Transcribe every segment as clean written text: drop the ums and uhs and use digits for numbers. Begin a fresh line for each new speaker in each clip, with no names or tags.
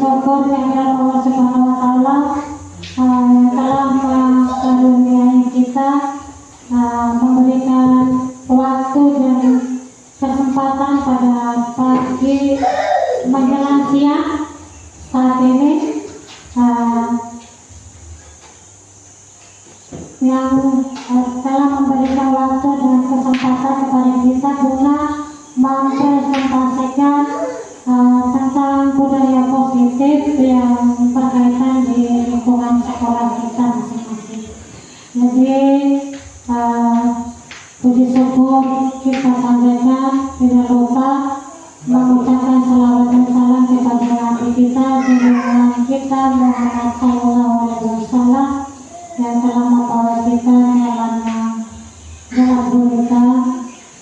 syukur kehadirat Allah Subhanahu wa Ta'ala yang telah mengaruniai kita, memberikan waktu dan kesempatan pada pagi menjelang siang saat ini, yang telah memberikan waktu dan kesempatan kepada kita guna mempresentasikan tentang budaya positif yang berkaitan di lingkungan sekolah kita masing-masing. Jadi puji syukur kita panjatkan, tidak lupa mengucapkan salawat dan salam kepada Nabi kita, junjungan kita Muhammad SAW yang telah membawa kita jalan gurita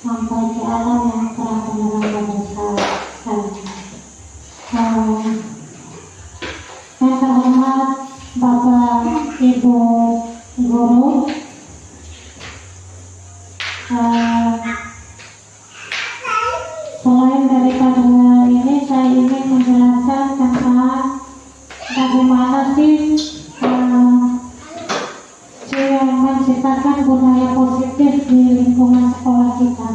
sampai ke alam yang telah menerangkan besar. Yang terhormat Bapak Ibu Guru, selain daripada ini saya ingin menjelaskan tentang bagaimana sih menciptakan budaya positif di lingkungan sekolah kita.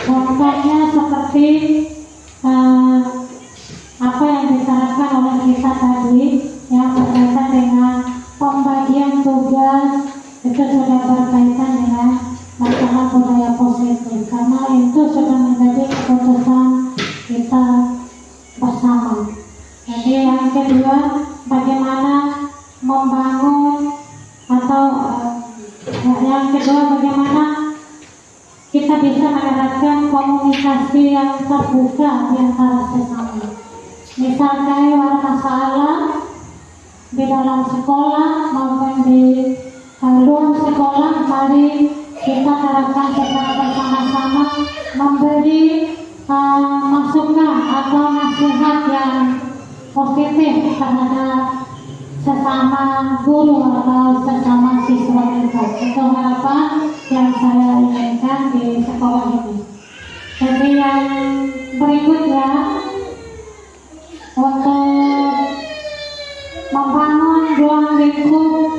Contohnya seperti apa yang disarankan oleh kita tadi yang berkaitan dengan pembagian tugas, itu sudah berkaitan dengan masalah budaya positif, karena itu sudah menjadi keputusan kita bersama. Jadi yang kedua, bagaimana membangun atau yang kedua bagaimana kita bisa menerapkan komunikasi yang terbuka di antara sesama. Misalkan ada masalah di dalam sekolah maupun di luar sekolah, mari kita terapkan secara bersama-sama memberi masukan atau nasihat yang positif terhadap sesama guru atau sesama siswa kita. Itu harapan yang saya inginkan di sekolah ini. Jadi yang berikutnya, untuk membangun ruang lingkup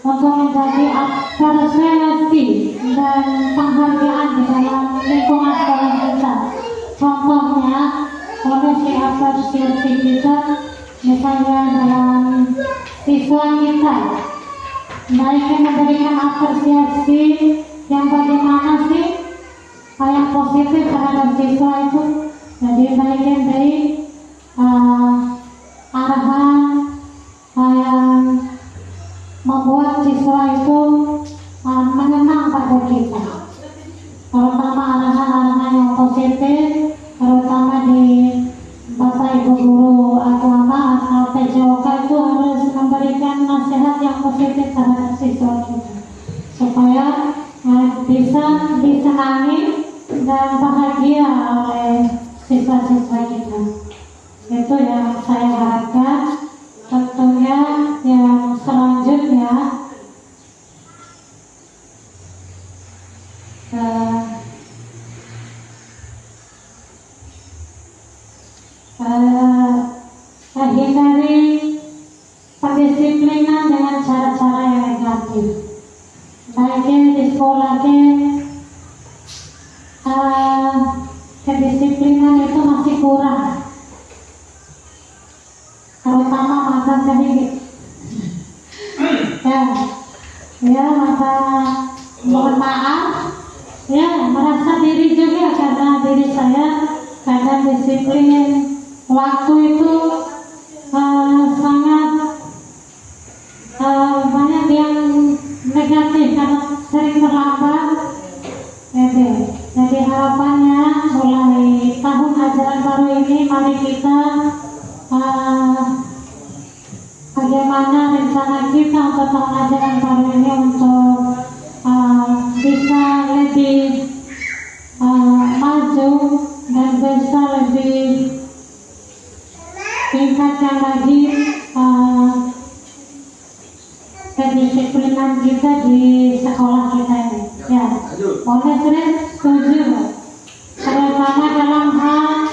untuk menjadi apresiasi dan penghargaan di dalam lingkungan sekolah kita. Contohnya, kondisi apresiasi kita misalnya dalam siswa kita, baiknya memberikan apresiasi yang bagaimana sih yang positif terhadap siswa itu. Jadi baiknya dari arahan yang membuat siswa itu mengenang pada kita, terutama arahan-arahan yang positif, terutama di Bapak Ibu Guru Agama atau PJOK itu harus memberikan nasihat yang positif terhadap siswa kita, supaya bisa disenangi dan bahagia oleh siswa-siswa kita. Itu yang saya harapkan. Tentunya yang selanjutnya hindari pendisiplinan dengan cara-cara yang negatif. Baiknya di sekolah kedisiplinan itu masih kurang, terutama mantan sedikit. Maka mohon maaf, merasa diri juga karena diri saya kadang disiplin waktu itu sangat banyak yang negatif karena sering terlambat. Jadi harapannya mulai tahun ajaran baru ini, mari kita bagaimana rencana kita untuk tahun ajaran baru ini untuk bisa lebih maju dan bisa lebih tingkatkan lagi kedisiplinan kita di sekolah kita ini. Ya, boleh sering setuju, terutama dalam hal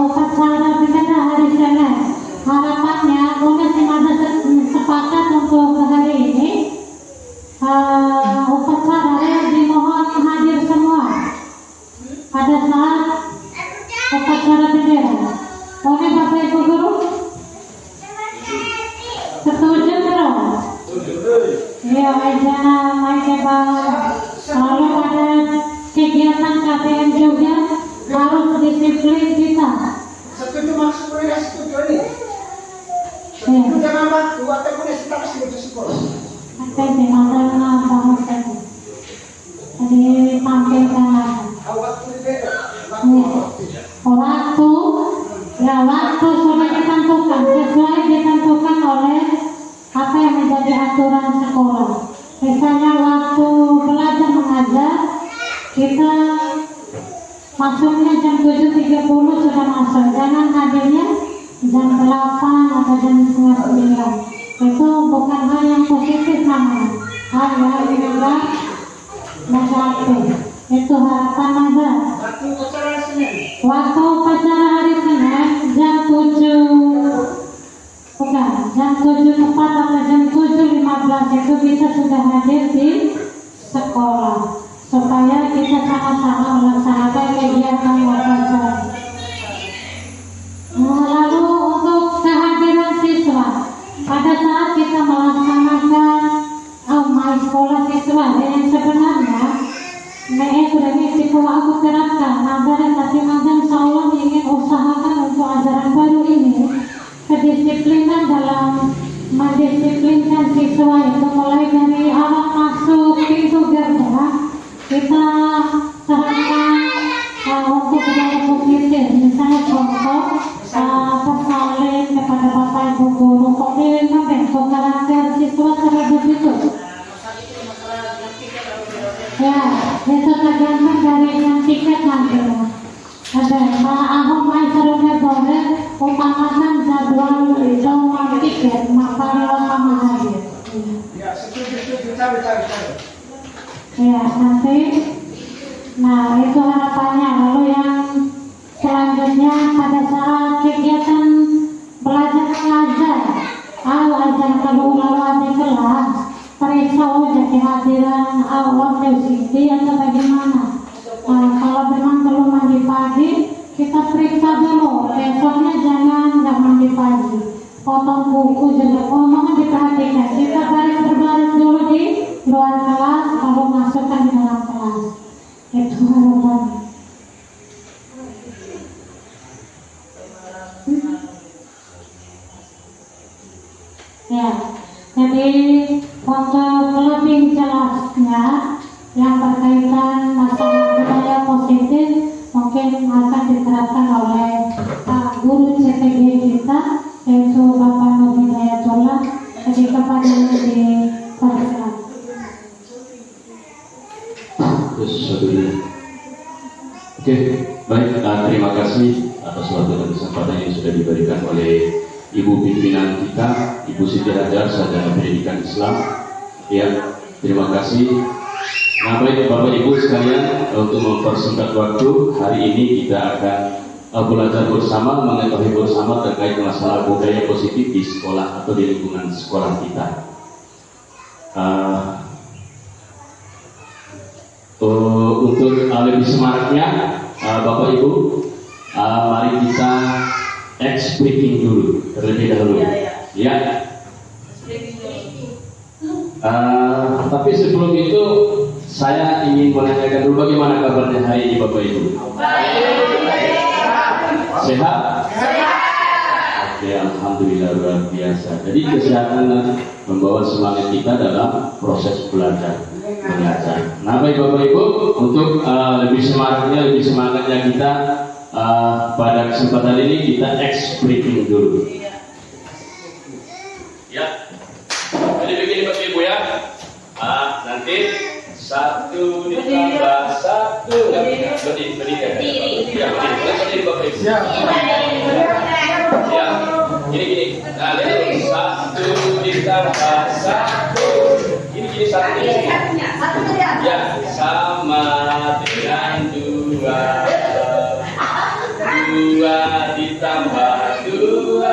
upacara bendera hari Senin. Aijana Maikeba. Lalu ada kegiatan KPM juga harus disiplin kita.
Setuju maksud kuliah setuju ini. Setuju dengan waktu atau kuliah setelah sekolah.
Oke, dimana bangun tadi. Jadi tampilkan lagi.
Waktu beda.
Waktu sudah ditentukan, sesuai ditentukan oleh apa yang menjadi aturan sekolah. Misalnya waktu belajar mengajar, kita masuknya jam 7.30 sudah masuk. Jangan hadirnya jam 8 atau jam 8:30. Itu bukan hal yang positif namanya. Hal yang tidak negatif. Itu harapan nazar. Waktu upacara hari Senin jam 7 atau jam 7.15 itu kita sudah hadir di sekolah supaya kita sama-sama melaksanakan kegiatan upacara. Lalu untuk kehadiran siswa pada saat kita melaksanakan sekolah siswa yang sebenarnya sudah risiko aku terapkan ajaran tapi insya Allah ingin usahakan untuk ajaran baru ini kedisiplinan dalam mendisiplinkan siswa itu mulai dari awal masuk pintu gerbang kita sarankan untuk budaya positif, misalnya contoh bersalin kepada bapak ibu guru kok membentuk karakter siswa terhadap itu. Ya, itu tergantung dari yang tiket nanti. Ada Ahok Aisyarulnya boleh utamakan jadwal doang tiket, maka utama hadir.
Ya, setuju, cari.
Ya, nanti. Nah, itu harapannya. Lalu yang selanjutnya pada saat kegiatan belajar mengajar, ajar kalau lalu ada kelas. Periksa udah kehadiran waktu sisi atau bagaimana. Kalau memang perlu mandi pagi, kita periksa dulu. Besoknya jangan nggak mandi pagi. Potong buku juga, mohon diperhatikan. Kita berbaris dulu di luar kelas, lalu masukkan di dalam kelas. Itu harapannya. Ya. Jadi untuk lebih jelasnya yang berkaitan masalah budaya positif mungkin akan diterapkan oleh guru CPG kita yaitu Bapak Nur Hidayatullah. Jadi kepada dipersilakan.
Oke, baik. Terima kasih atas waktu dan kesempatan yang sudah diberikan oleh Ibu pimpinan kita, Ibu Siti Hajar, Sarjana Pendidikan Islam. Ya, terima kasih. Nah, baik Bapak Ibu sekalian, untuk mempersingkat waktu, hari ini kita akan belajar bersama, mengetahui bersama terkait masalah budaya positif di sekolah atau di lingkungan sekolah kita. Untuk lebih semaraknya, Bapak Ibu, mari kita breaking dulu terlebih dahulu. Ya. Tapi sebelum itu saya ingin menanyakan dulu bagaimana kabarnya hari ini Bapak Ibu. Sehat? Oke, alhamdulillah luar biasa. Jadi kesehatan membawa semangat kita dalam proses belajar mengajar. Nah, baik Bapak Ibu, untuk lebih semangatnya kita pada kesempatan ini kita breaking dulu. Ya. Jadi begini Bapak Ibu ya. Nanti 1 ditambah 1 berdiri ya. Berdiri Bapak Ibu. Ya. Gini. Nah, jadi 1 ditambah 1. Gini 1 ya, sama dengan 2. 2 ditambah 2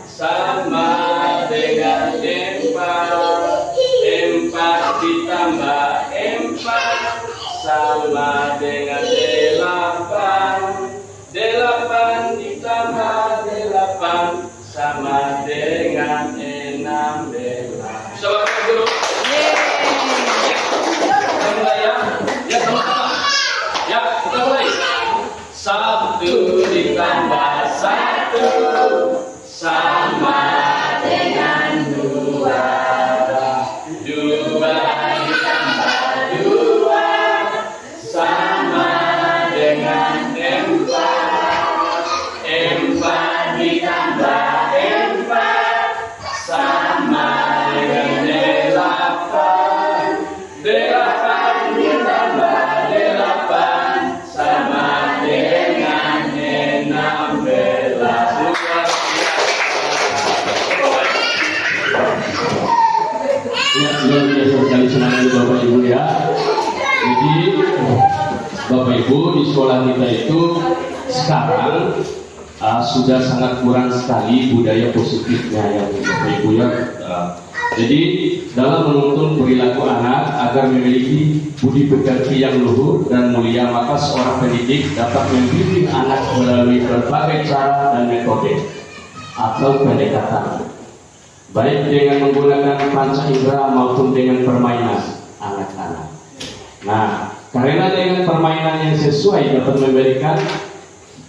sama dengan 4. 4 ditambah 4 sama dengan 8. 8 ditambah 8 sama dengan 16. Selamat dulu. ditambah 1 sama dengan 2. 2 ditambah 2 sama dengan 4. 4 ditambah 4 sama dengan 8. 8 ditambah 8 sama dengan 16. Ya, luar biasa sekali senang Bapak Ibu ya. Jadi Bapak Ibu di sekolah kita itu sekarang sudah sangat kurang sekali budaya positifnya ya Bapak Ibu ya. Jadi dalam menuntun perilaku anak agar memiliki budi pekerti yang luhur dan mulia, maka seorang pendidik dapat membimbing anak melalui berbagai cara dan metode atau pendekatan, baik dengan menggunakan panca indera maupun dengan permainan anak-anak. Nah, karena dengan permainan yang sesuai dapat memberikan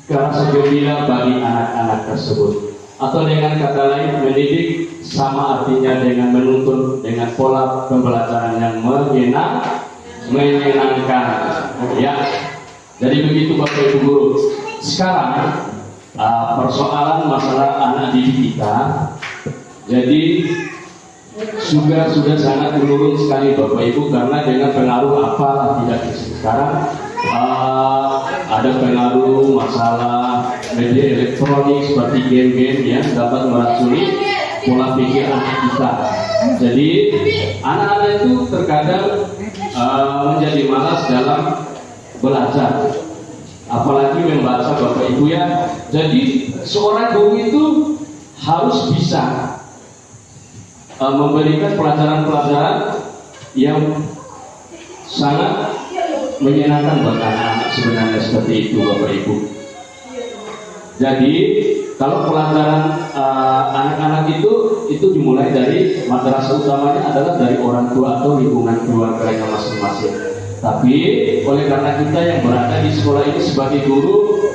rasa gembira bagi anak-anak tersebut. Atau dengan kata lain, mendidik sama artinya dengan menuntun dengan pola pembelajaran yang menyenangkan. Ya, jadi begitu Bapak Ibu guru. Sekarang persoalan masalah anak didik kita, jadi sudah sangat menurun sekali Bapak Ibu, karena dengan pengaruh apa tidak sekarang ada pengaruh masalah media elektronik seperti game-game yang dapat meracuni pola pikir anak kita. Jadi anak-anak itu terkadang menjadi malas dalam belajar, apalagi membaca Bapak Ibu ya. Jadi seorang guru itu harus bisa memberikan pelajaran-pelajaran yang sangat menyenangkan buat anak-anak, sebenarnya seperti itu Bapak Ibu. Jadi kalau pelajaran anak-anak itu dimulai dari madrasah, utamanya adalah dari orang tua atau lingkungan keluarganya masing-masing. Tapi oleh karena kita yang berada di sekolah ini sebagai guru,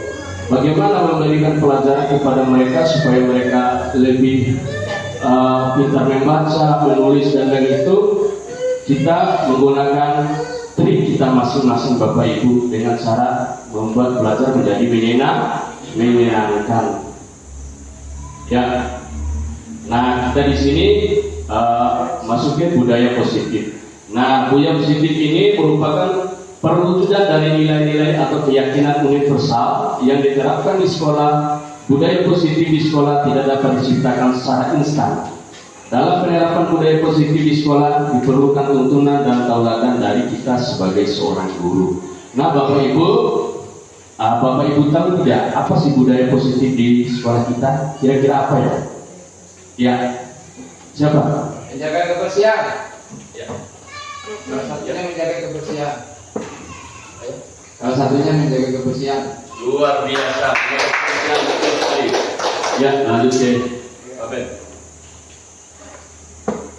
bagaimana memberikan pelajaran kepada mereka supaya mereka lebih pintar membaca, menulis dan lain itu, kita menggunakan trik kita masing-masing Bapak Ibu dengan cara membuat belajar menjadi menyenangkan. Ya, nah kita di sini masuknya budaya positif. Nah, budaya positif ini merupakan perwujudan dari nilai-nilai atau keyakinan universal yang diterapkan di sekolah. Budaya positif di sekolah tidak dapat diciptakan secara instan. Dalam penerapan budaya positif di sekolah diperlukan tuntunan dan tauladan dari kita sebagai seorang guru. Nah, Bapak Ibu tahu tidak apa sih budaya positif di sekolah kita? Kira-kira apa ya? Ya, siapa?
Menjaga kebersihan.
Ya.
Salah satunya menjaga kebersihan. Salah satunya menjaga kebersihan.
Luar biasa. Ya, lanjut ke Pak.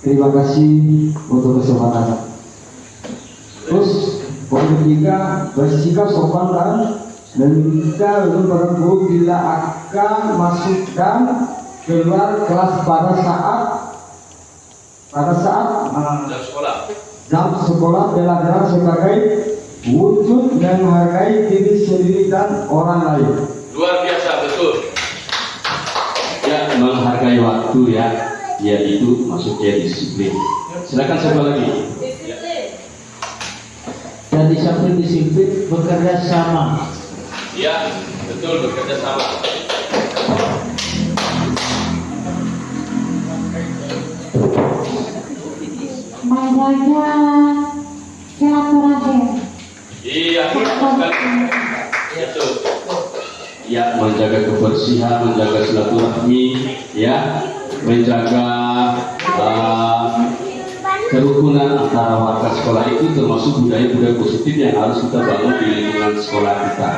Terima kasih untuk kesempatan. Terus poin ketiga, bersikap sopan dan meminta orang guru bila akan masuk dan keluar kelas pada saat jam sekolah belajar sebagai wujud menghargai diri sendiri dan orang lain.
Luar biasa, betul. Ya, menghargai waktu ya. Ya, itu maksudnya disiplin. Silakan siapa lagi?
Dan di samping disiplin bekerja sama.
Ya, betul, bekerja sama.
Menjaga silaturahim.
Iya, betul. Ya, menjaga kebersihan, menjaga silaturahmi, ya, menjaga kerukunan antara warga sekolah itu termasuk budaya-budaya positif yang harus kita bangun di lingkungan sekolah kita.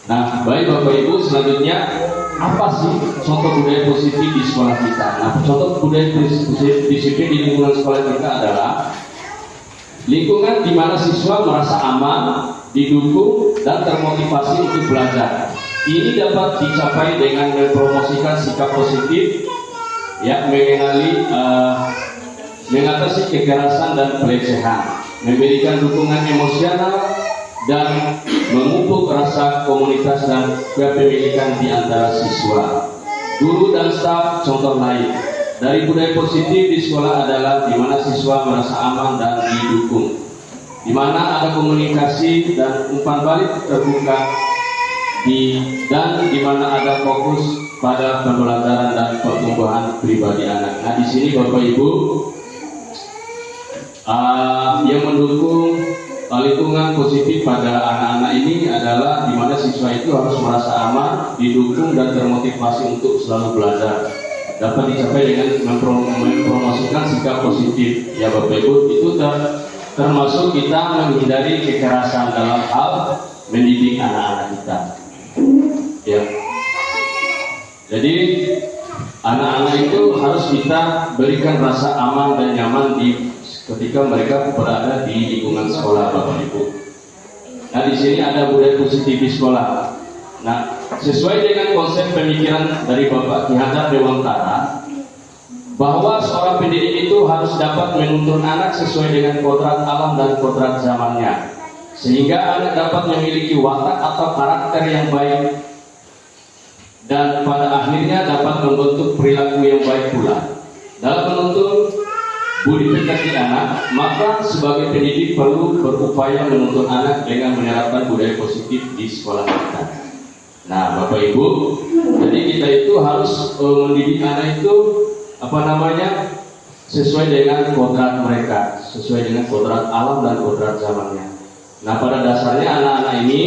Nah, baik Bapak Ibu, selanjutnya apa sih contoh budaya positif di sekolah kita? Nah, contoh budaya disiplin di lingkungan sekolah kita adalah lingkungan di mana siswa merasa aman, didukung dan termotivasi untuk belajar. Ini dapat dicapai dengan mempromosikan sikap positif, ya, mengatasi kekerasan dan pelecehan, memberikan dukungan emosional, dan memupuk rasa komunitas dan kepemilikan di antara siswa, guru dan staf. Contoh lain dari budaya positif di sekolah adalah di mana siswa merasa aman dan didukung, di mana ada komunikasi dan umpan balik terbuka, dan di mana ada fokus pada pembelajaran dan pertumbuhan pribadi anak. Nah, di sini Bapak Ibu yang mendukung lingkungan positif pada anak-anak ini adalah di mana siswa itu harus merasa aman, didukung dan termotivasi untuk selalu belajar. Dapat dicapai dengan mempromosikan sikap positif. Ya Bapak Ibu, itu termasuk kita menghindari kekerasan dalam hal mendidik anak-anak kita. Ya. Jadi anak-anak itu harus kita berikan rasa aman dan nyaman ketika mereka berada di lingkungan sekolah, Bapak Ibu. Nah, di sini ada budaya positif di sekolah. Nah, sesuai dengan konsep pemikiran dari Bapak Ki Hajar Dewantara, bahwa seorang pendidik itu harus dapat menuntun anak sesuai dengan kodrat alam dan kodrat zamannya, sehingga anak dapat memiliki watak atau karakter yang baik, dan pada akhirnya dapat membentuk perilaku yang baik pula. Dalam menuntun budi pekerti anak, maka sebagai pendidik perlu berupaya menuntun anak dengan menerapkan budaya positif di sekolah kita. Nah, Bapak Ibu, jadi kita itu harus mendidik anak itu sesuai dengan kodrat mereka, sesuai dengan kodrat alam dan kodrat zamannya. Nah, pada dasarnya anak-anak ini,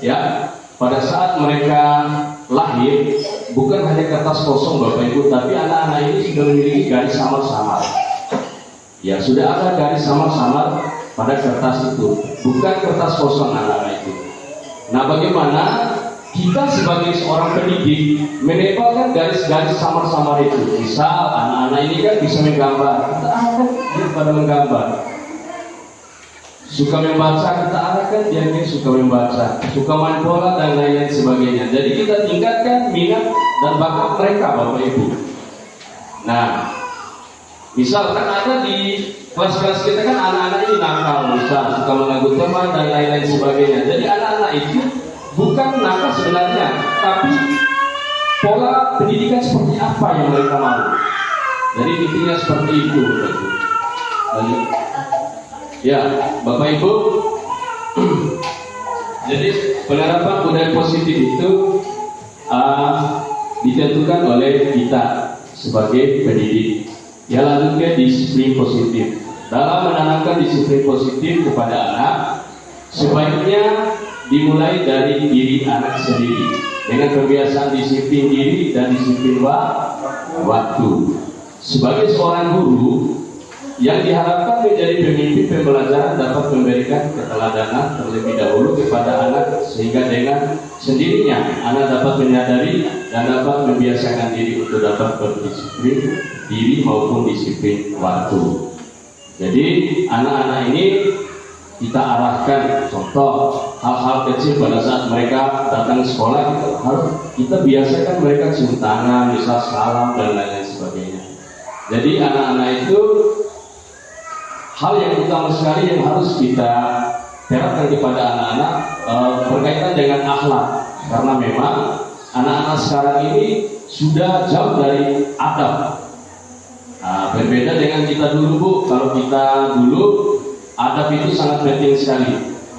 ya, pada saat mereka lahir bukan hanya kertas kosong, Bapak Ibu, tapi anak-anak ini sudah memiliki garis samar-samar. Ya, sudah ada garis samar-samar pada kertas itu, bukan kertas kosong anak-anak itu. Nah, bagaimana kita sebagai seorang pendidik menempelkan garis-garis samar-samar itu? Misal anak-anak ini kan bisa menggambar, kita arahkan dia pada menggambar. Suka membaca, kita arahkan dia suka membaca. Suka main bola dan lain-lain sebagainya. Jadi kita tingkatkan minat dan bakat mereka, Bapak Ibu. Nah, misalkan ada di kelas-kelas kita kan anak-anak ini nakal, misal suka mengganggu teman dan lain-lain sebagainya. Jadi anak-anak itu bukan nakal sebenarnya, tapi pola pendidikan seperti apa yang mereka mau. Jadi intinya seperti itu, Bapak Ibu. Ya, Bapak Ibu, jadi penerapan budaya positif itu ditentukan oleh kita sebagai pendidik. Ya, lalu ke disiplin positif. Dalam menanamkan disiplin positif kepada anak, sebaiknya dimulai dari diri anak sendiri dengan kebiasaan disiplin diri dan disiplin waktu. Sebagai seorang guru yang diharapkan menjadi pemimpin pembelajaran dapat memberikan keteladanan terlebih dahulu kepada anak, sehingga dengan sendirinya anak dapat menyadari dan dapat membiasakan diri untuk dapat berdisiplin diri maupun disiplin waktu. Jadi anak-anak ini kita arahkan, contoh hal-hal kecil pada saat mereka datang ke sekolah, kita biasakan mereka cium tangan, misal salam dan lain-lain sebagainya. Jadi anak-anak itu hal yang utama sekali yang harus kita terapkan kepada anak-anak berkaitan dengan akhlak, karena memang anak-anak sekarang ini sudah jauh dari adab. Berbeda dengan kita dulu, Bu. Kalau kita dulu adab itu sangat penting sekali.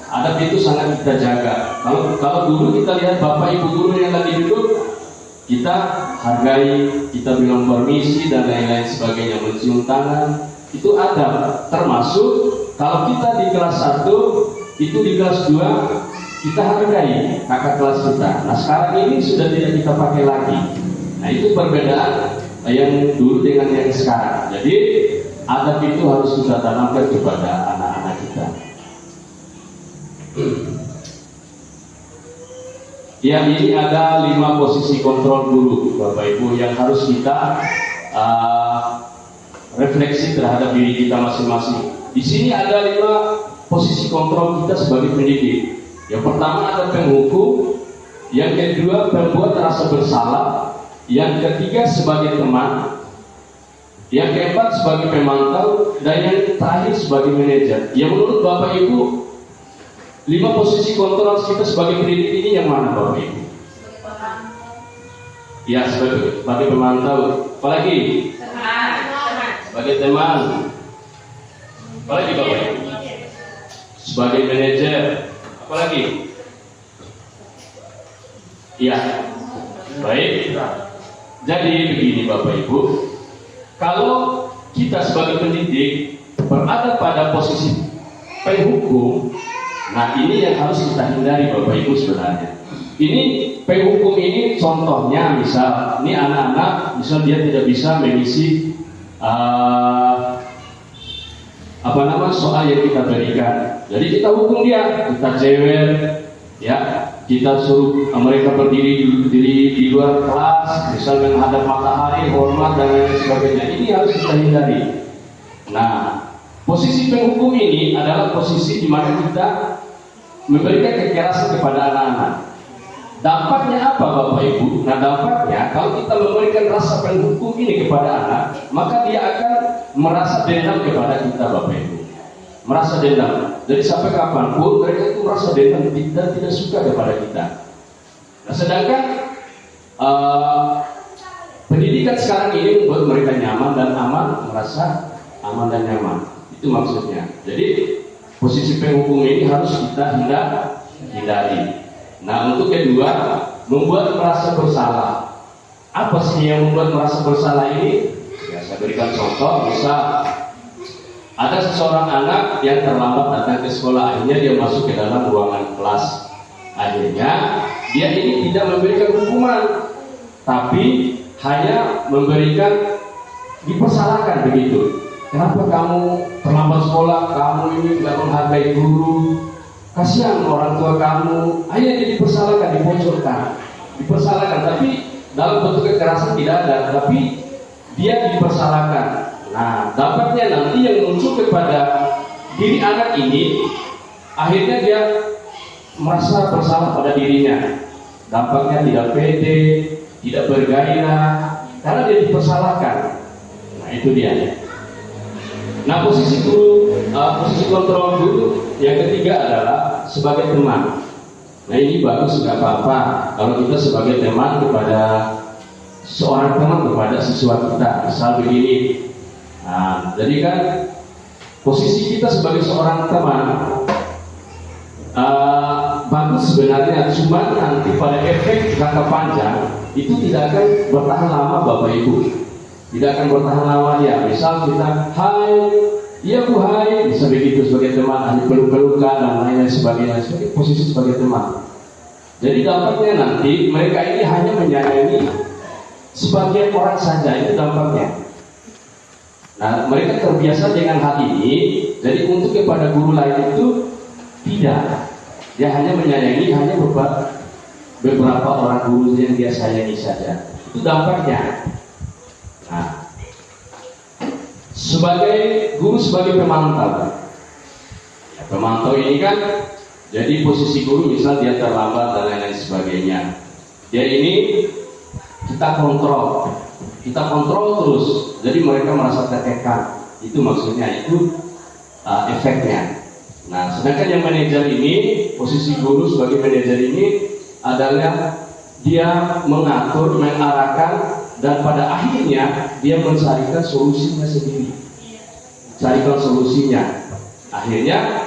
Adab itu sangat kita jaga. Kalau dulu kita lihat bapak ibu guru yang lagi duduk, kita hargai, kita bilang permisi dan lain-lain sebagainya, mencium tangan. Itu adab, termasuk kalau kita di kelas 1, itu di kelas 2 kita hargai kakak kelas kita. Nah, sekarang ini sudah tidak kita pakai lagi. Nah, itu perbedaan yang dulu dengan yang sekarang. Jadi adab itu harus kita tanamkan kepada anak-anak kita. Ya, ini ada 5 posisi kontrol guru, Bapak Ibu, yang harus kita refleksi terhadap diri kita masing-masing. Di sini ada 5 posisi kontrol kita sebagai pendidik. Yang pertama ada penghukum, yang kedua berbuat rasa bersalah, yang ketiga sebagai teman, yang keempat sebagai pemantau, dan yang terakhir sebagai manajer. Yang menurut Bapak Ibu, 5 posisi kontrol kita sebagai pendidik ini yang mana Bapak Ibu? Ya, sebagai pemantau. Apalagi? Sebagai teman. Apalagi Bapak Ibu? Sebagai manajer. Apalagi? Ya, baik. Jadi begini Bapak Ibu, kalau kita sebagai pendidik berada pada posisi penghukum, nah ini yang harus kita hindari Bapak Ibu sebenarnya. Ini penghukum ini contohnya, misal ini anak-anak, misal dia tidak bisa mengisi soal yang kita berikan. Jadi kita hukum dia, kita jewer, ya, kita suruh mereka berdiri di luar kelas, misal menghadap matahari, hormat dan lain sebagainya. Ini harus kita hindari. Nah, posisi penghukum ini adalah posisi di mana kita memberikan kekerasan kepada anak-anak. Dampaknya apa Bapak Ibu? Nah, dampaknya kalau kita memberikan rasa penghukum ini kepada anak, maka dia akan merasa dendam kepada kita Bapak Ibu. Merasa dendam. Jadi sampai kapanpun mereka itu merasa dendam dan tidak suka kepada kita. Nah, sedangkan pendidikan sekarang ini membuat mereka nyaman dan aman, merasa aman dan nyaman. Itu maksudnya. Jadi posisi penghukum ini harus kita hindari. Nah, untuk kedua, membuat merasa bersalah. Apa sih yang membuat merasa bersalah ini? Ya, saya berikan contoh. Misal ada seseorang anak yang terlambat datang ke sekolah, akhirnya dia masuk ke dalam ruangan kelas. Akhirnya dia ini tidak memberikan hukuman, tapi hanya memberikan dipersalahkan begitu. Kenapa kamu terlambat sekolah? Kamu ini tidak menghargai guru. Kasihan orang tua kamu. Hanya dia dipersalahkan, dipersalahkan, tapi dalam bentuk kekerasan tidak ada, tapi dia dipersalahkan. Nah, dampaknya nanti yang muncul kepada diri anak ini, akhirnya dia merasa bersalah pada dirinya. Dampaknya tidak pede, tidak bergairah, karena dia dipersalahkan. Nah, itu dia. Nah, posisi kontrol guru yang ketiga adalah sebagai teman. Nah, ini bagus, nggak apa-apa kalau kita sebagai teman kepada seorang teman kepada siswa kita. Misal begini. Nah, jadi kan posisi kita sebagai seorang teman bagus sebenarnya, cuma nanti pada efek jangka panjang itu tidak akan bertahan lama Bapak Ibu. Tidak akan bertahan lama ya. Misal kita, hai, iya Bu, hai, bisa begitu sebagai teman, hanya peluk-pelukan dan lain-lain sebagainya, sebagai posisi sebagai teman. Jadi dampaknya nanti mereka ini hanya menyayangi sebagian orang saja, itu dampaknya. Nah, mereka terbiasa dengan hal ini, jadi untuk kepada guru lain itu tidak. Dia hanya menyayangi hanya beberapa orang guru yang dia sayangi saja. Itu dampaknya. Nah, sebagai guru, sebagai pemantau. Ya, pemantau ini kan jadi posisi guru, misal dia terlambat dan lain-lain sebagainya. Dia ini kita kontrol terus. Jadi mereka merasa tertekan. Itu maksudnya, itu efeknya. Nah, sedangkan yang manajer ini, posisi guru sebagai manajer ini adalah dia mengatur, mengarahkan, dan pada akhirnya dia mencarikan solusinya sendiri. Carikan solusinya. Akhirnya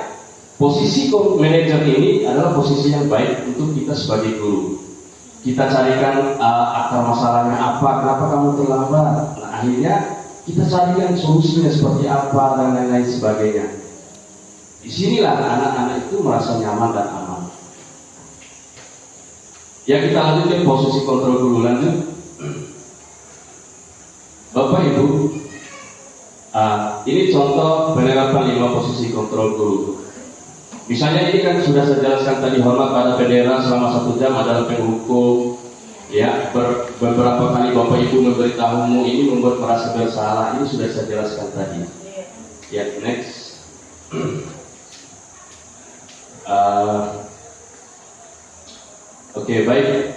posisi manajer ini adalah posisi yang baik untuk kita sebagai guru. Kita carikan akar masalahnya apa, kenapa kamu terlambat. Nah, akhirnya kita carikan solusinya seperti apa dan lain-lain sebagainya. Disinilah anak-anak itu merasa nyaman dan aman. Ya, kita lanjut ke posisi kontrol guru. Lanjut. Bapak Ibu, ini contoh penerapan 5 posisi kontrol guru. Misalnya ini kan sudah saya jelaskan tadi, hormat pada bendera selama 1 jam adalah penghukum. Ya, beberapa kali Bapak Ibu memberitahumu ini membuat merasa bersalah. Ini sudah saya jelaskan tadi. Ya, next. Oke, baik.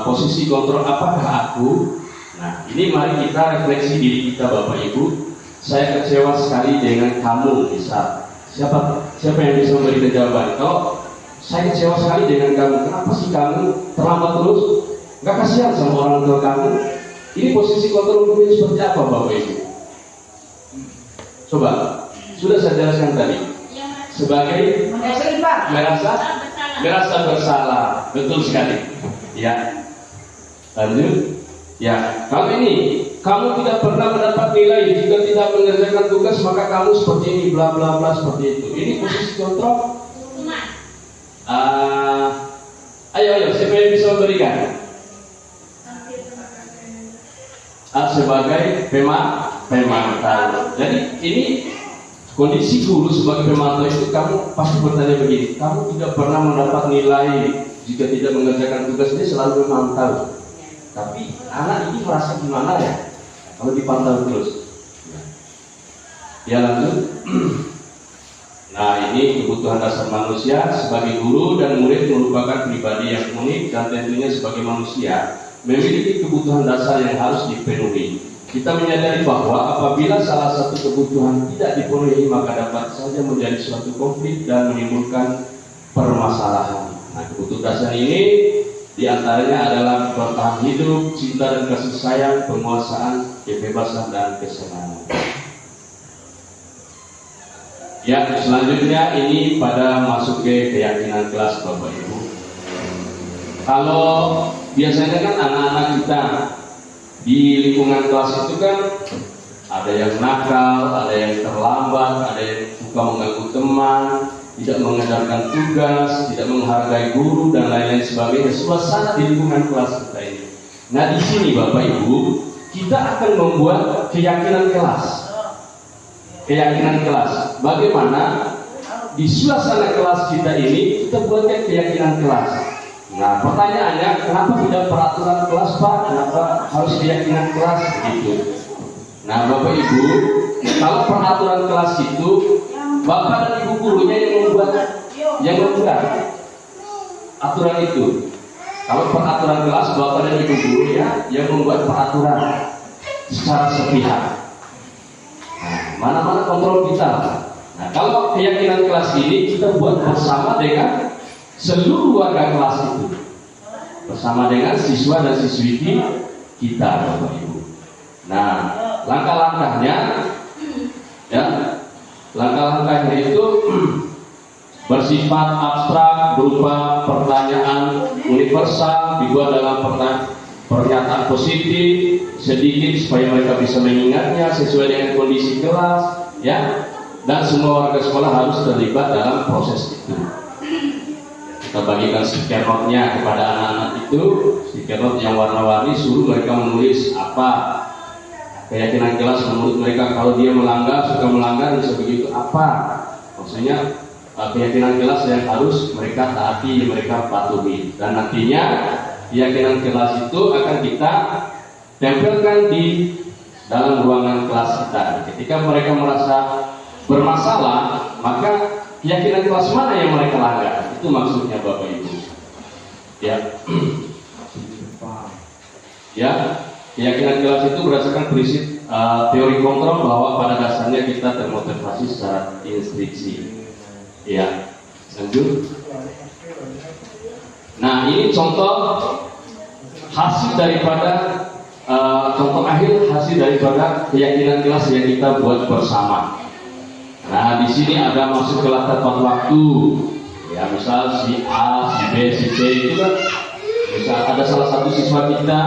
Posisi kontrol apakah aku? Nah, ini mari kita refleksi diri kita, Bapak Ibu. Saya kecewa sekali dengan kamu, misal. Siapa yang bisa memberikan jawaban? Kalau saya kecewa sekali dengan kamu, kenapa sih kamu terlambat terus? Gak kasihan sama orang tua kamu? Ini posisi kontrol hukumnya seperti apa, Bapak Ibu? Coba, sudah saya jelaskan tadi. Sebagai merasa bersalah, betul sekali. Ya, lanjut. Ya, kalau ini kamu tidak pernah mendapat nilai jika tidak mengerjakan tugas, maka kamu seperti ini, bla bla bla, seperti itu. Ini posisi kontrol. Ayo, siapa yang bisa memberikan? Sebagai pemantau. Jadi ini kondisi guru sebagai pemantau itu, kamu pasti bertanya begini, kamu tidak pernah mendapat nilai jika tidak mengerjakan tugas. Dia selalu memantau. Tapi anak ini merasa gimana ya kalau dipantau terus? Ya, lanjut. Nah, ini kebutuhan dasar manusia. Sebagai guru dan murid merupakan pribadi yang unik dan tentunya sebagai manusia memiliki kebutuhan dasar yang harus dipenuhi. Kita menyadari bahwa apabila salah satu kebutuhan tidak dipenuhi, maka dapat saja menjadi suatu konflik dan menimbulkan permasalahan. Nah, kebutuhan dasar ini diantaranya adalah bertahan hidup, cinta dan kasih sayang, penguasaan, kebebasan dan kesenangan. Ya, selanjutnya ini pada masuk ke keyakinan kelas, Bapak Ibu. Kalau biasanya kan anak-anak kita di lingkungan kelas itu kan ada yang nakal, ada yang terlambat, ada yang suka mengganggu teman, tidak mengajarkan tugas, tidak menghargai guru dan lain-lain sebagainya. Suasana di lingkungan kelas kita ini. Nah, di sini Bapak Ibu, kita akan membuat keyakinan kelas. Keyakinan kelas. Bagaimana di suasana kelas kita ini kita buatkan keyakinan kelas. Nah, pertanyaannya, kenapa tidak peraturan kelas, Pak? Kenapa harus keyakinan kelas gitu? Nah, Bapak Ibu, kalau peraturan kelas itu Bapak dan Ibu gurunya yang membuat aturan itu. Kalau peraturan kelas, Bapak dan Ibu gurunya yang membuat peraturan secara sepihak. Nah, mana-mana kontrol kita. Nah, kalau keyakinan kelas ini kita buat bersama dengan seluruh warga kelas itu, bersama dengan siswa dan siswi kita, Bapak Ibu. Nah, langkah-langkahnya, ya, langkah-langkahnya itu bersifat abstrak, berupa pertanyaan universal, dibuat dalam pernyataan positif, sedikit supaya mereka bisa mengingatnya sesuai dengan kondisi kelas, ya. Dan semua warga sekolah harus terlibat dalam proses itu. Kita bagikan stiker note-nya kepada anak-anak itu, stiker note yang warna-warni, suruh mereka menulis apa keyakinan kelas menurut mereka. Kalau dia suka melanggar bisa begitu apa, maksudnya keyakinan kelas yang harus mereka taati, mereka patuhi. Dan nantinya keyakinan kelas itu akan kita tempelkan di dalam ruangan kelas kita. Ketika mereka merasa bermasalah, maka keyakinan kelas mana yang mereka langgar? Itu maksudnya Bapak Ibu. Ya. Ya, keyakinan kelas itu berdasarkan prinsip teori kontrol bahwa pada dasarnya kita termotivasi secara instruksi. Ya. Lanjut. Nah, ini contoh hasil daripada contoh akhir hasil daripada keyakinan kelas yang kita buat bersama. Nah, di sini ada masuk kelas tepat waktu. Ya, misal si A, si B, si C itu kan, misal ada salah satu siswa kita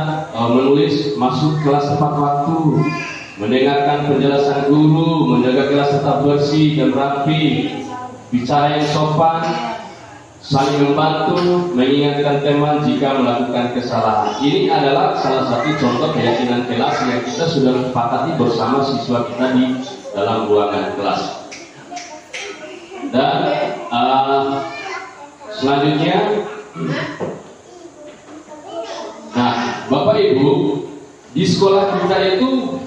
menulis masuk kelas tepat waktu, mendengarkan penjelasan guru, menjaga kelas tetap bersih dan rapi, bicara yang sopan, saling membantu, mengingatkan teman jika melakukan kesalahan. Ini adalah salah satu contoh keyakinan kelas yang kita sudah sepakati bersama siswa kita di dalam ruangan kelas. Dan selanjutnya, nah, Bapak Ibu, di sekolah kita itu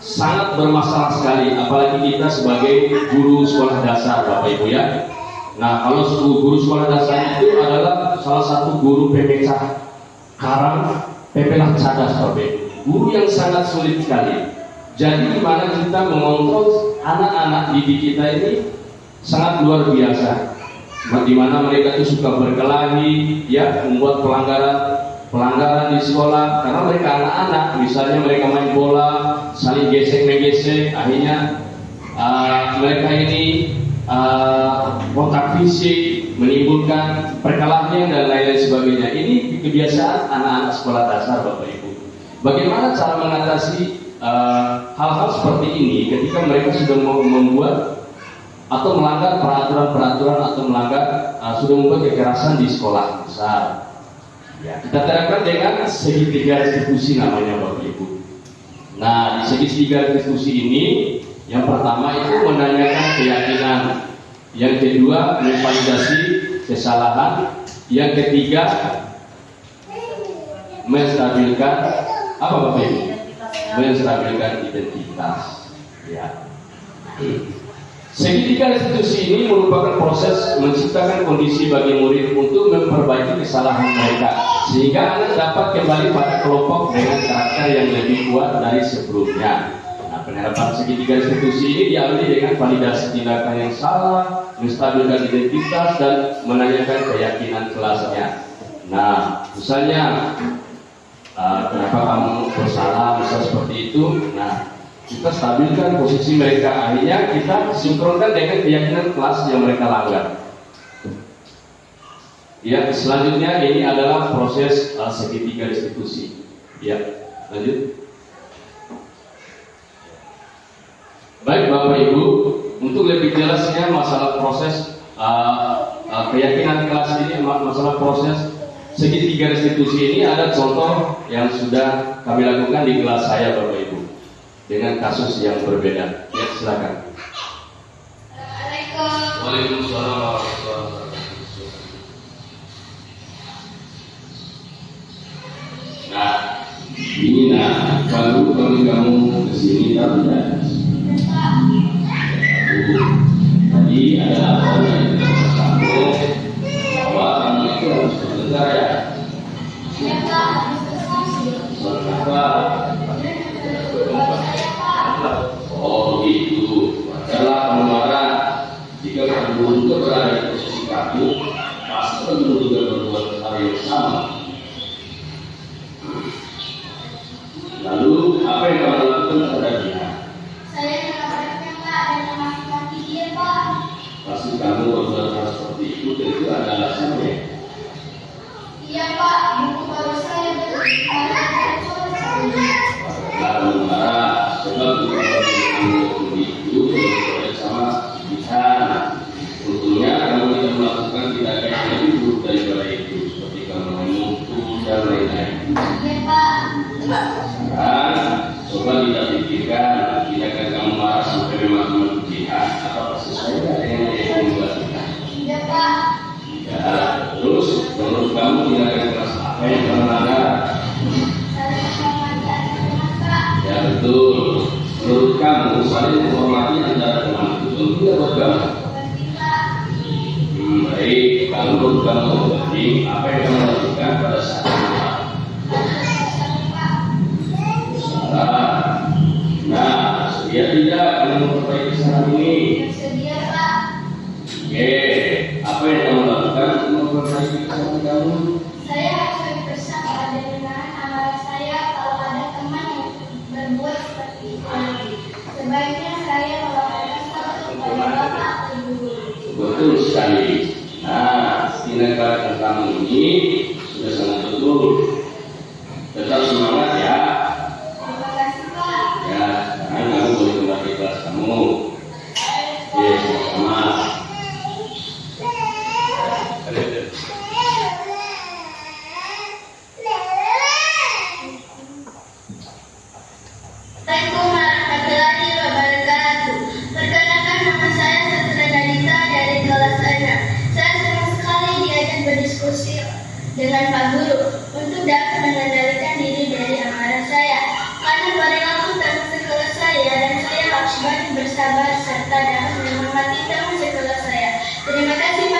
sangat bermasalah sekali, apalagi kita sebagai guru sekolah dasar, Bapak Ibu ya. Nah, kalau guru sekolah dasar itu adalah salah satu guru pemecah karang, pepelah cadas Bapak Ibu. Guru yang sangat sulit sekali. Jadi dimana kita mengontrol anak-anak didik kita ini sangat luar biasa. Dimana mereka itu suka berkelahi, ya, membuat pelanggaran di sekolah karena mereka anak-anak. Misalnya mereka main bola, saling gesek-megesek, akhirnya mereka ini kontak fisik, menimbulkan perkelahian dan lain-lain sebagainya. Ini kebiasaan anak-anak sekolah dasar Bapak Ibu. Bagaimana cara mengatasi hal-hal seperti ini ketika mereka sudah membuat atau melanggar peraturan-peraturan atau sudah membuat kekerasan di sekolah besar? Ya, kita terapkan dengan segitiga restitusi namanya Bapak Ibu. Nah, di segitiga restitusi ini, yang pertama itu menanyakan keyakinan, yang kedua memvalidasi kesalahan, yang ketiga menstabilkan apa Bapak Ibu? Menstabilkan identitas. Ya. Segitiga restitusi ini merupakan proses menciptakan kondisi bagi murid untuk memperbaiki kesalahan mereka, sehingga anak dapat kembali pada kelompok dengan karakter yang lebih kuat dari sebelumnya. Nah, penerapan segitiga restitusi ini diambil dengan validasi tindakan yang salah, menstabilkan identitas, dan menanyakan keyakinan kelasnya. Nah, misalnya kenapa kamu bersalah, misal seperti itu. Nah, kita stabilkan posisi mereka, akhirnya kita sinkronkan dengan keyakinan kelas yang mereka langgar. Ya, selanjutnya ini adalah proses segitiga restitusi. Ya, lanjut. Baik Bapak Ibu, untuk lebih jelasnya masalah proses keyakinan kelas ini, masalah proses segitiga restitusi ini, ada contoh yang sudah kami lakukan di kelas saya Bapak Ibu, dengan kasus yang berbeda. Ya, silakan. Waalaikumsalam warahmatullahi wabarakatuh. Nah, ini baru kamu kesini tapi tidak. Tadi ada apa yang kamu bahwa kamu itu harus berdengar ya. Kenapa? Oh begitu. Adalah kamu marah. Jika kamu untuk berada di posisi kamu, pasti kamu juga berbuat hal yang sama. Lalu apa yang kamu lakukan terhadap dia?
Saya menabraknya Pak dan memaki-maki dia Pak.
Pasti kamu berbuat hal seperti itu, tentu ada alasannya.
Iya Pak, buku baru saya
Lalu marah, sebab kamu itu berbuat sama pilihan. Untungnya kamu tidak melakukan tindakan yang lebih buruk daripada itu, seperti kamu memukul dan lain-lain.
Iya Pak.
Sekarang coba kita pikirkan, tindakan kamu marah sampai memaki-maki jihad, apakah sesuai dengan yang dilakukan?
Iya Pak.
Ya, terus menurut kamu tindakan keras apa yang kamu langgar?
Saya menghormati anak-anak Pak.
Ya betul. Menurut kamu saling menghormati antara teman itu penting buat kamu?
Berarti Pak.
Baik, kalau menurut kamu penting, apa yang kamu lakukan pada saat itu? Salah. Nah, sedia tidak kamu memperbaiki saat ini?
Bersedia Pak.
Oke, apa yang kamu lakukan untuk memperbaiki kesalahan kamu?
Saya harus berpesan pada menahan amarah saya kalau ada teman yang berbuat seperti itu. Sebaiknya saya melakukan sesuatu kepada Bapak atau Ibu guru.
Betul sekali. Nah, tindakan kamu ini sudah sangat betul. Tetap semangat ya.
Terima kasih Pak.
Ya, sekarang kamu boleh kembali ke kelas kamu. Oke, sama.
Assalamualaikum warahmatullahi wabarakatuh. Perkenalkan nama saya Sastra Nadita dari kelas 6. Saya senang sekali diajak berdiskusi dengan Pak Guru untuk dapat mengendalikan diri dari amarah saya. Karena perilaku teman sekelas saya dan saya harus banyak bersabar serta dapat menghormati teman sekelas saya. Terima kasih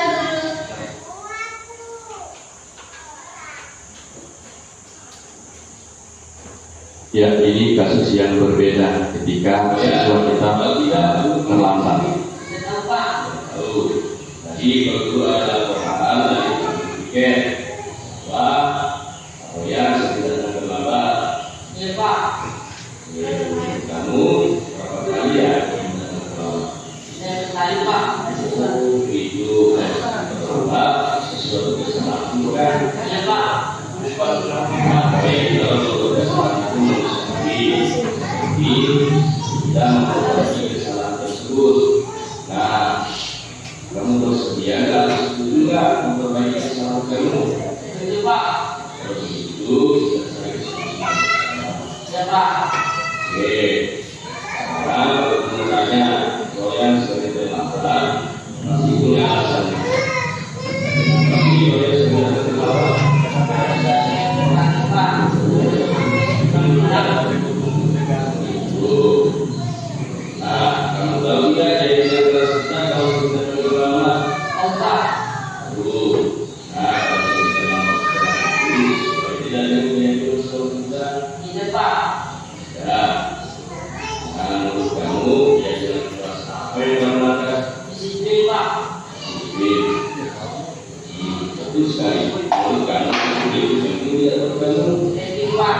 Ya, ini kasus yang berbeda ketika siswa kita terlambat. Jadi kalau ada perkataan dari tiket, Pak, ya setidaknya terlambat. Iya Pak. Kamu berapa kali ya? Saya sekali Pak. Itu terlambat sesuatu kesalahan bukan? Iya Pak. Dan memperbaiki kesalahan tersebut. Nah, kamu bersedia nggak? Setuju nggak memperbaiki kesalahan kamu? Setuju Pak. Kalau begitu kita cari kesempatan. Ya Pak. Oke. Sekarang kamu tanya, kalau yang sering terlambat masih punya alasan. Tapi kalau yang sudah terlambat, nah, kamu tahu nggak jajanan kelas kita kalau kita terlambat? Nah, kalau kita terlambat supaya tidak ada yang menjadi usaha kita. Tidak Pak. Ya, karena menurut kamu jajanan kelas apa yang kamu ada? Disiplin Pak. Disiplin. Betul sekali. Menurut kamu disiplin itu tidak tergantung. Disiplin Pak.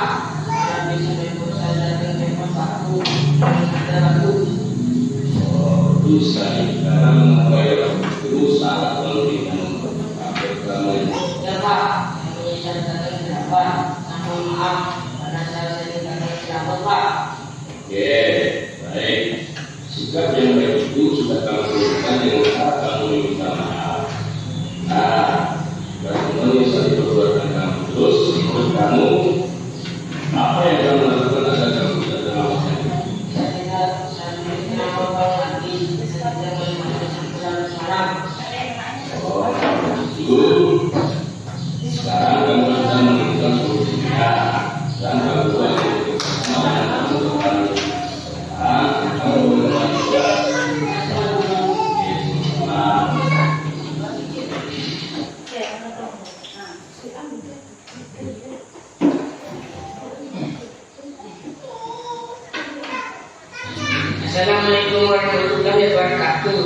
Sekali sekarang membayar itu sangat penting kamu. Ya Pak, saya katakan Pak, mohon maaf karena saya sering katakan Pak. Oke, baik. Sikap yang baik itu sudah kamu berikan dengan cara kamu meminta maaf. Nah, bagaimana yang saya perbuatan kamu terus menurut kamu apa yang kamu lakukan agar kamu tidak terlambat? Sekarang kamu sedang menemukan solusinya dan kamu buat bersama dengan teman-teman. Kamu mulai juga.
Assalamualaikum warahmatullahi wabarakatuh.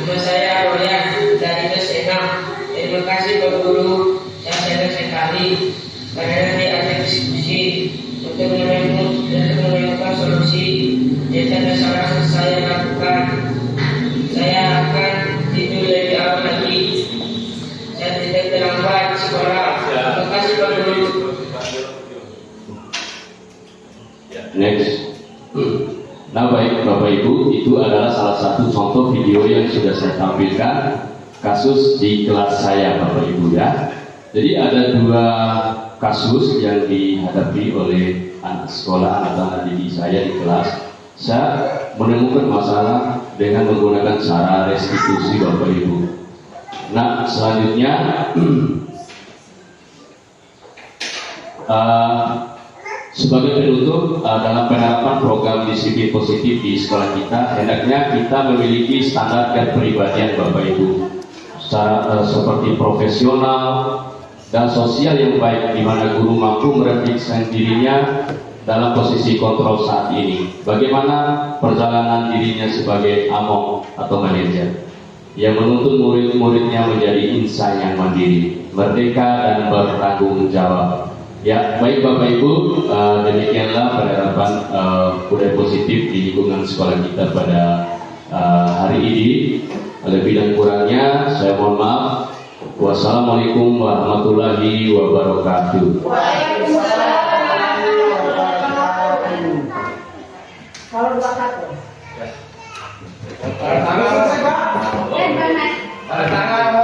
Nama saya Royan dari kelas 6. Terima kasih Pak Guru. Saya senang sekali karena diajak diskusi untuk menemukan solusi jajanan salah saya lakukan. Saya akan tidur lebih awal lagi. Saya tidak terlambat sekolah. Terima kasih Pak Guru.
Next. Nah baik Bapak Ibu, itu adalah salah satu contoh video yang sudah saya tampilkan kasus di kelas saya Bapak Ibu ya. Jadi ada dua kasus yang dihadapi oleh anak sekolah atau anak didik saya di kelas. Saya menemukan masalah dengan menggunakan cara restitusi Bapak Ibu. Nah selanjutnya sebagai penutup dalam penerapan program disiplin positif di sekolah kita, hendaknya kita memiliki standar kepribadian Bapak Ibu, seperti profesional dan sosial yang baik, di mana guru mampu merefleksikan dirinya dalam posisi kontrol saat ini. Bagaimana perjalanan dirinya sebagai among atau manajer yang menuntut murid-muridnya menjadi insan yang mandiri, merdeka dan bertanggung jawab. Ya, baik Bapak Ibu, demikianlah penerapan budaya positif di lingkungan sekolah kita pada hari ini. Lebih dan kurangnya saya mohon maaf. Wassalamualaikum warahmatullahi wabarakatuh.
Waalaikumsalam warahmatullahi wabarakatuh. Kalau dua kata.
Tangan.